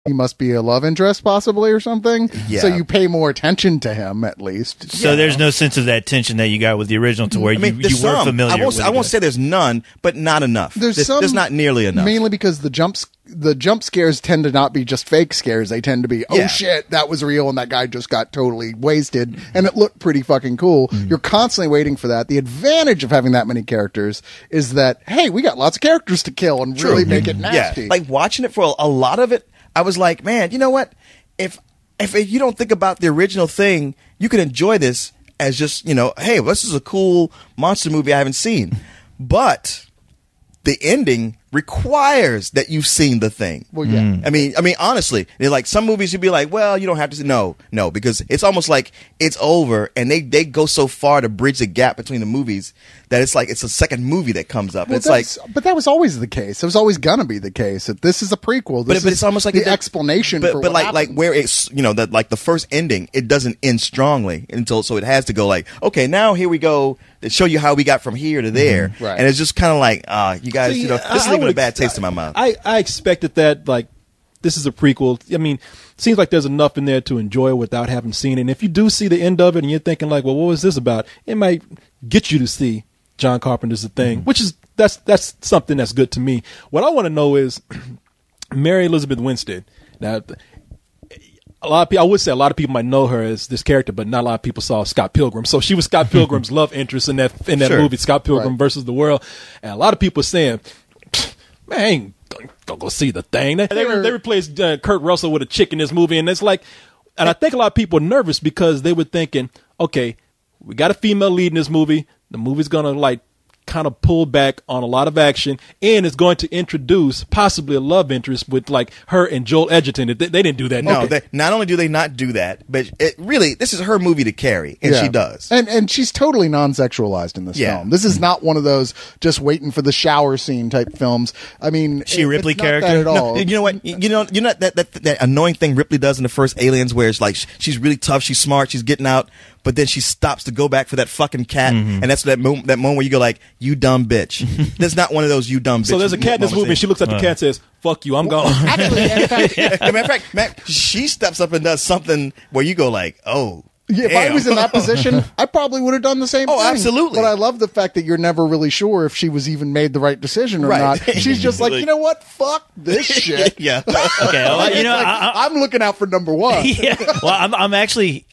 he must be a love interest possibly or something. Yeah. So you pay more attention to him at least. So there's no sense of that tension that you got with the original to where you were familiar with it. I won't say there's none, but not enough. There's not nearly enough. Mainly because the jump scares tend to not be just fake scares. They tend to be, oh shit, that was real and that guy just got totally wasted and it looked pretty fucking cool. You're constantly waiting for that. The advantage of having that many characters is that, hey, we got lots of characters to kill and really make it nasty. Yeah. Like watching it for a lot of it, I was like, man, you know what? If you don't think about the original thing, you can enjoy this as just, hey, this is a cool monster movie I haven't seen. But the ending requires that you've seen the thing. Well, yeah. I mean, honestly, they're like some movies you'd be like, well, you don't have to say no, because it's almost like it's over, and they go so far to bridge the gap between the movies that it's like it's a second movie that comes up. Well, but that was always the case. It was always gonna be the case. That this is a prequel. But it's almost like the explanation. But for what like where it's that like the first ending, it doesn't end strongly so it has to go like, okay, now here we go to show you how we got from here to there, right. And it's just kind of like, you guys, this is leaving a bad taste in my mouth. I expected that, like, this is a prequel. I mean, seems like there's enough in there to enjoy without having seen it. And if you do see the end of it and you're thinking like, well, what was this about? It might get you to see John Carpenter's The Thing, which is that's something that's good to me. What I want to know is Mary Elizabeth Winstead. Now, a lot of people might know her as this character, but not a lot of people saw Scott Pilgrim. So she was Scott Pilgrim's love interest in that movie, Scott Pilgrim versus the World. And a lot of people are saying, man, I ain't gonna go see The Thing. They replaced Kurt Russell with a chick in this movie, and it's like, and I think a lot of people are nervous because they were thinking, okay, we got a female lead in this movie. The movie's gonna like kind of pull back on a lot of action, and it's going to introduce possibly a love interest with like her and Joel Edgerton. They didn't do that. No, not only do they not do that, but this is her movie to carry, and she does. And she's totally non-sexualized in this film. This is not one of those just waiting for the shower scene type films. I mean, she Ripley it's character not that at all. No, you know what? You know that annoying thing Ripley does in the first Aliens, where it's like she's really tough, she's smart, she's getting out, but then she stops to go back for that fucking cat, and that's that moment where you go like, you dumb bitch. There's not one of those you dumb bitch. So there's a cat in this movie, and she looks at the cat and says, fuck you, I'm gone. Actually, in fact, Matt, she steps up and does something where you go like, oh. Yeah, if I was in that position, I probably would have done the same thing. Oh, absolutely. But I love the fact that you're never really sure if she was even made the right decision or not. She's just like, you know what? Fuck this shit. Yeah. Okay. Well, I'm looking out for number one. Yeah. Well, I'm actually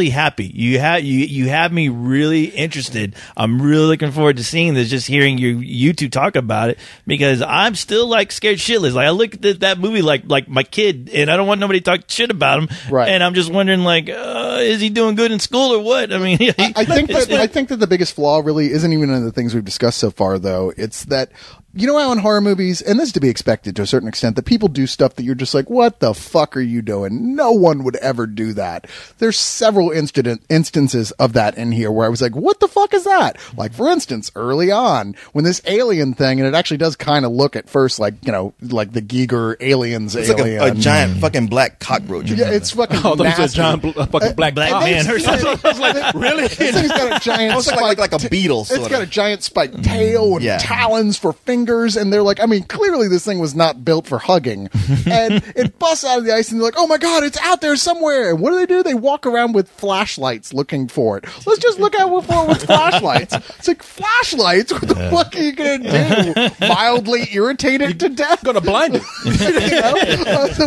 happy. You have me really interested. I'm really looking forward to seeing this. Just hearing you two talk about it, because I'm still like scared shitless. Like I look at that movie like my kid, and I don't want nobody to talk shit about him. Right. And I'm just wondering like, is he doing good in school or what? I mean, I think that the biggest flaw really isn't even in the things we've discussed so far, though. It's that, you know how in horror movies, and this is to be expected to a certain extent, that people do stuff that you're just like, what the fuck are you doing? No one would ever do that. There's several instances of that in here where I was like, what the fuck is that? Like, for instance, early on, when this alien thing, and it actually does kind of look at first like, like the Giger aliens it's alien. Like a giant fucking black cockroach. Yeah, it's fucking nasty. Fucking black man or something. I was like, really? This thing's got a giant spike. like a beetle, It's got a giant spiked tail and talons for fingers, and they're like, I mean, clearly this thing was not built for hugging. And it busts out of the ice, and they're like, oh my god, it's out there somewhere. And what do? They walk around with flashlights looking for it. Let's just look out for it with flashlights. It's like, flashlights? What the fuck are you gonna do? Mildly irritate it to death? Gonna blind it.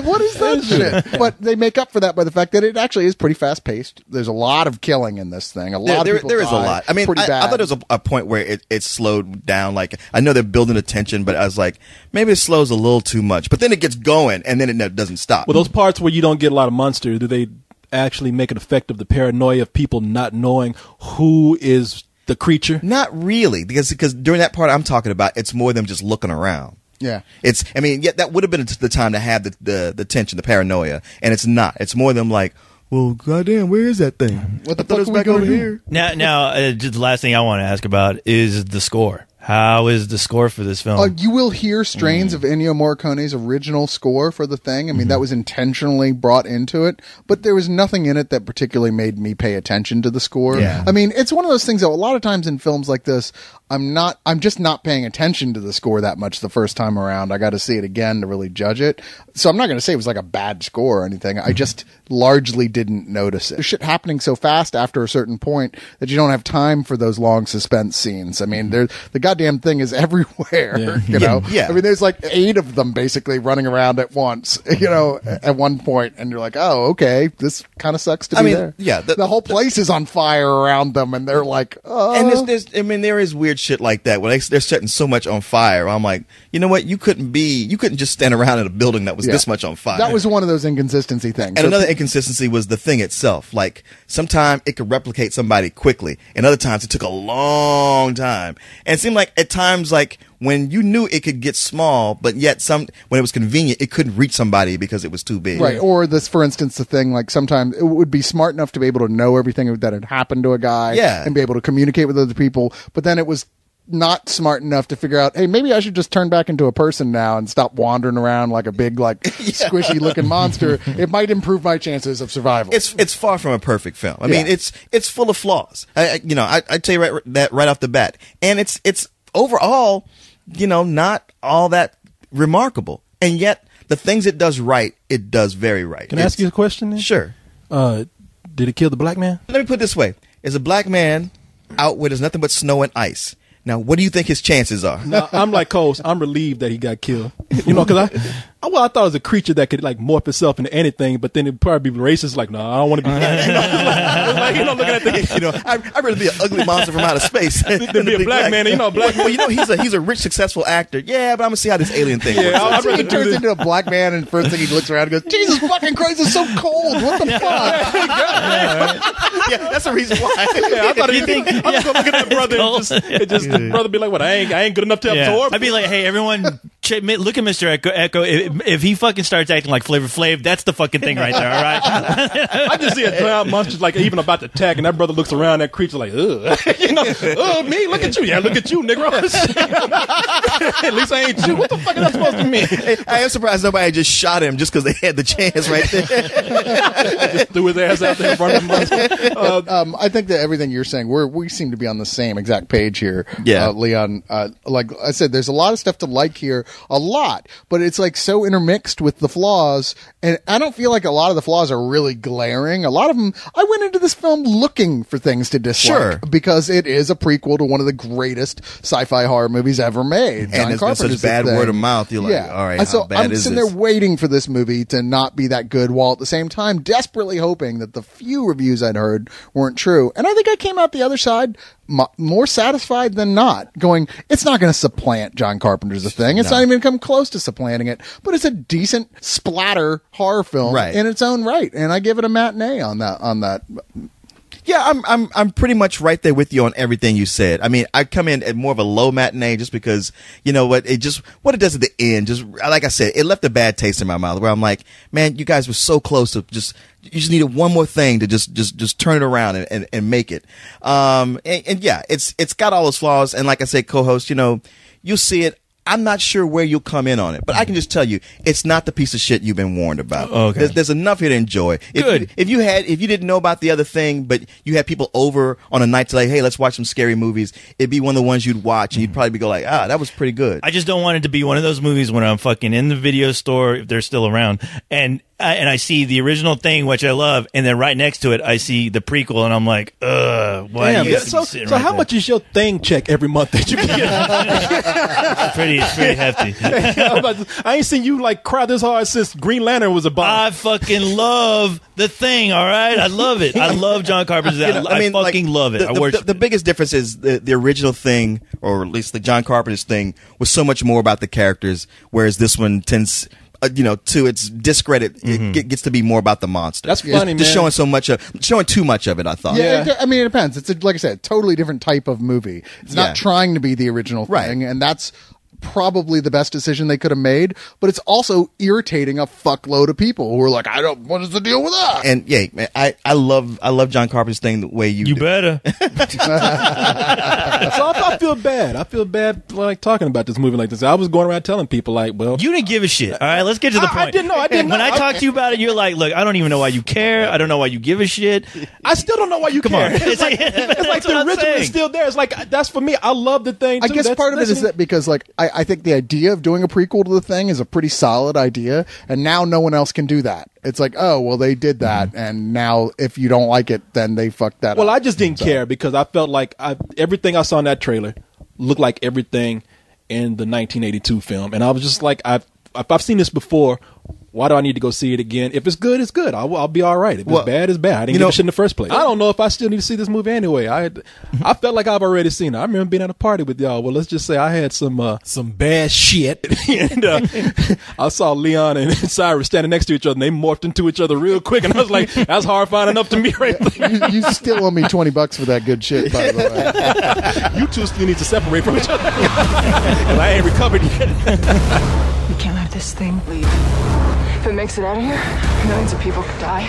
What is that shit? But they make up for that by the fact that it actually is pretty fast paced. There's a lot of killing in this thing. There is a lot. I mean, I thought there was a point where it slowed down. Like, I know they're building a tension, but I was like, maybe it slows a little too much. But then it gets going, and then it doesn't stop. Well, those parts where you don't get a lot of monsters, do they actually make an effect of the paranoia of people not knowing who is the creature? Not really, because during that part I'm talking about, it's more them just looking around. Yeah. That would have been the time to have the tension, the paranoia, and it's not. It's more them like, well, goddamn, where is that thing? What the fuck is back over here? Now, just the last thing I want to ask about is the score. How is the score for this film? You will hear strains of Ennio Morricone's original score for The Thing. I mean, that was intentionally brought into it, but there was nothing in it that particularly made me pay attention to the score. Yeah. I mean, it's one of those things that a lot of times in films like this, I'm just not paying attention to the score that much the first time around. I got to see it again to really judge it. So I'm not going to say it was like a bad score or anything. I just largely didn't notice it. There's shit happening so fast after a certain point that you don't have time for those long suspense scenes. I mean, the goddamn thing is everywhere, you know? Yeah. I mean, there's like 8 of them basically running around at once, you know, at one point, and you're like, oh, okay, this kind of sucks to be there. Yeah. The whole place is on fire around them, and they're like, oh. And there is weird shit like that where they're setting so much on fire. I'm like, you know what? You couldn't just stand around in a building that was this much on fire. That was one of those inconsistency things. And another inconsistency was the thing itself. Like, sometimes it could replicate somebody quickly, and other times it took a long time. And it seemed like at times, like, when you knew it could get small, but yet when it was convenient, it couldn't reach somebody because it was too big. Right. Or this, for instance, the thing, like, sometimes it would be smart enough to be able to know everything that had happened to a guy and be able to communicate with other people, but then it was not smart enough to figure out, hey, maybe I should just turn back into a person now and stop wandering around like a big, like, squishy looking monster. It might improve my chances of survival. It's far from a perfect film. I mean, it's full of flaws. I tell you right off the bat, and it's overall, you know, not all that remarkable, and yet the things it does right, it does very right. Can I ask you a question then? Sure. Did it kill the black man? Let me put it this way: is a black man out where there's nothing but snow and ice? Now, what do you think his chances are? No, I'm like Coles. I'm relieved that he got killed. You know, because I thought it was a creature that could like morph itself into anything, but then it'd probably be racist. Like, no, I don't want to be. Looking at the, I'd rather be an ugly monster from outer space than be a black man. You know, black. Well, he's a rich, successful actor. Yeah, but I'm gonna see how this alien thing works. I'd rather he turns into a black man, and first thing he looks around and goes, "Jesus fucking Christ, it's so cold. What the fuck?" Yeah, that's the reason why. I thought I'm just gonna look at that brother and just the brother be like, "What? I ain't good enough to absorb." I'd be like, "Hey, everyone, look at Mr. Echo. If he fucking starts acting like Flavor Flav, that's the fucking thing right there. All right." I just see a giant monster like even about to attack, and that brother looks around that creature like, ugh, me? Look at you. Yeah, look at you, Negro. At least I ain't you. What the fuck is that supposed to mean? I am surprised nobody just shot him just because they had the chance right there. Just threw his ass out there in front of the monster. I think that everything you're saying, we seem to be on the same exact page here. Yeah. Leon, like I said, there's a lot of stuff to like here, a lot, but it's like so intermixed with the flaws, and I don't feel like a lot of the flaws are really glaring. A lot of them, I went into this film looking for things to dislike because it is a prequel to one of the greatest sci-fi horror movies ever made. And it's been such bad word of mouth. You're like, all right, how bad I'm is sitting this? there waiting for this movie to not be that good, while at the same time desperately hoping that the few reviews I'd heard weren't true. And I think I came out the other side more satisfied than not, going, it's not going to supplant John Carpenter's The Thing. It's not even come close to supplanting it, but it's a decent splatter horror film in its own right. And I give it a matinee on that. Yeah, I'm pretty much right there with you on everything you said. I mean, I come in at more of a low matinee just because, you know what it does at the end, just like I said, it left a bad taste in my mouth where I'm like, man, you guys were so close to you just needed one more thing to just turn it around and make it. And yeah, it's got all those flaws. And like I said, co-host, you know, you'll see it. I'm not sure where you'll come in on it, but I can just tell you, it's not the piece of shit you've been warned about. Okay. There's enough here to enjoy. Good. If you didn't know about the other thing, but you had people over on a night to like, hey, let's watch some scary movies, it'd be one of the ones you'd watch, and you'd probably go like, that was pretty good. I just don't want it to be one of those movies when I'm fucking in the video store, if they're still around, and I see the original Thing, which I love, and then right next to it, I see the prequel, and I'm like, why? Damn, so how much is your Thing check every month that you get? It's pretty hefty. I ain't seen you like cry this hard since Green Lantern was a bomb. I fucking love The Thing. All right, I love it. I love John Carpenter's. I fucking love it. The biggest difference is the original Thing, or at least the John Carpenter's Thing, was so much more about the characters, whereas this one tends, to its discredit, it gets to be more about the monster. That's funny, man. Just showing too much of it, I thought. Yeah, I mean, it depends. It's like I said, a totally different type of movie. It's not trying to be the original thing, and that's probably the best decision they could have made, but it's also irritating a fuckload of people who are like, what is the deal with that? And yeah, man, I love John Carpenter's thing the way you do. better. So I feel bad. I feel bad like talking about this movie like this. I was going around telling people like, well, You didn't give a shit. All right, let's get to the point. I didn't know. I didn't When know. I talked to you about it, you're like, look, I don't even know why you care. I don't know why you give a shit. I still don't know why you Come care. on. It's like the original is still there. It's like that's for me. I love the thing. I too. guess That's part of it is listening- that because like I think the idea of doing a prequel to the thing is a pretty solid idea, and now no one else can do that. It's like, oh well, they did that, and now if you don't like it, then they fucked that up. Well, I just didn't care because I felt like everything I saw in that trailer looked like everything in the 1982 film, and I was just like, I've seen this before. Why do I need to go see it again? If it's good, it's good. I'll be all right. If it's bad, it's bad. I didn't give a shit in the first place. I don't know if I still need to see this movie anyway. I felt like I've already seen it. I remember being at a party with y'all. Well, let's just say I had some bad shit, and I saw Leon and Cyrus standing next to each other, and they morphed into each other real quick, and I was like, that's horrifying enough to me right there. you still owe me $20 for that good shit, by the way. You two still need to separate from each other. And I ain't recovered yet. We can't let this thing leave. If it makes it out of here, millions of people could die.